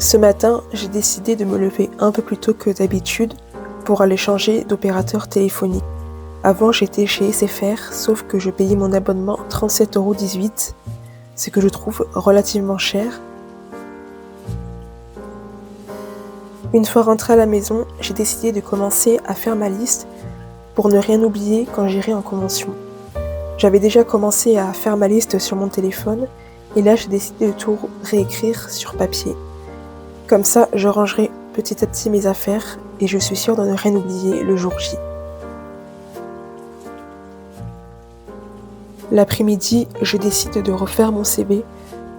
Ce matin, j'ai décidé de me lever un peu plus tôt que d'habitude pour aller changer d'opérateur téléphonique. Avant, j'étais chez SFR, sauf que je payais mon abonnement 37,18 €, ce que je trouve relativement cher. Une fois rentrée à la maison, j'ai décidé de commencer à faire ma liste pour ne rien oublier quand j'irai en convention. J'avais déjà commencé à faire ma liste sur mon téléphone et là j'ai décidé de tout réécrire sur papier. Comme ça, je rangerai petit à petit mes affaires et je suis sûre de ne rien oublier le jour J. L'après-midi, je décide de refaire mon CV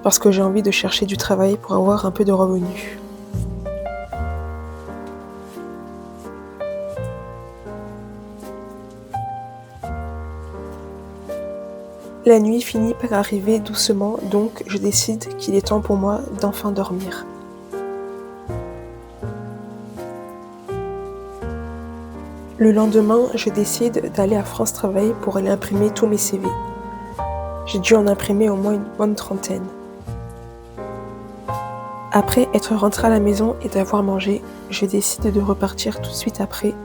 parce que j'ai envie de chercher du travail pour avoir un peu de revenus. La nuit finit par arriver doucement, donc je décide qu'il est temps pour moi d'enfin dormir. Le lendemain, je décide d'aller à France Travail pour aller imprimer tous mes CV. J'ai dû en imprimer au moins une bonne trentaine. Après être rentrée à la maison et d'avoir mangé, je décide de repartir tout de suite après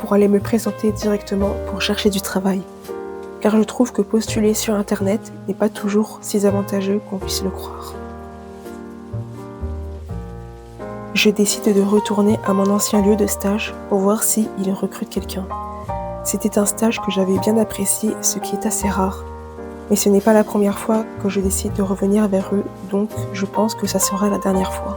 pour aller me présenter directement pour chercher du travail. Car je trouve que postuler sur internet n'est pas toujours si avantageux qu'on puisse le croire. Je décide de retourner à mon ancien lieu de stage pour voir s'ils recrutent quelqu'un. C'était un stage que j'avais bien apprécié, ce qui est assez rare. Mais ce n'est pas la première fois que je décide de revenir vers eux, donc je pense que ça sera la dernière fois.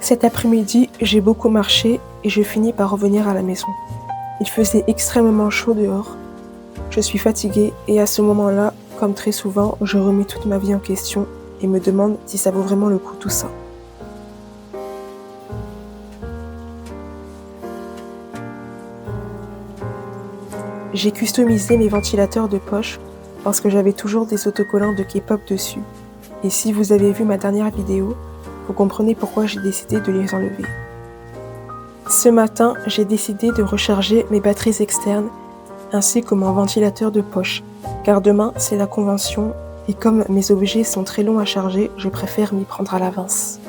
Cet après-midi, j'ai beaucoup marché et je finis par revenir à la maison. Il faisait extrêmement chaud dehors. Je suis fatiguée et à ce moment-là, comme très souvent, je remets toute ma vie en question et me demande si ça vaut vraiment le coup tout ça. J'ai customisé mes ventilateurs de poche parce que j'avais toujours des autocollants de K-pop dessus. Et si vous avez vu ma dernière vidéo, vous comprenez pourquoi j'ai décidé de les enlever. Ce matin, j'ai décidé de recharger mes batteries externes ainsi que mon ventilateur de poche, car demain c'est la convention et comme mes objets sont très longs à charger, je préfère m'y prendre à l'avance.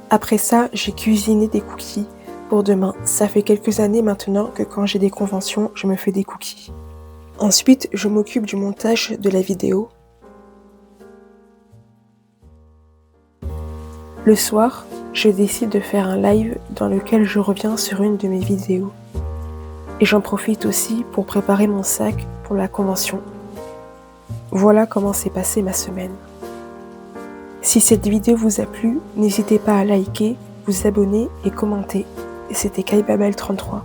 Après ça, j'ai cuisiné des cookies pour demain. Ça fait quelques années maintenant que quand j'ai des conventions, je me fais des cookies. Ensuite, je m'occupe du montage de la vidéo. Le soir, je décide de faire un live dans lequel je reviens sur une de mes vidéos. Et j'en profite aussi pour préparer mon sac pour la convention. Voilà comment s'est passée ma semaine. Si cette vidéo vous a plu, n'hésitez pas à liker, vous abonner et commenter. Et c'était Kaibabel33.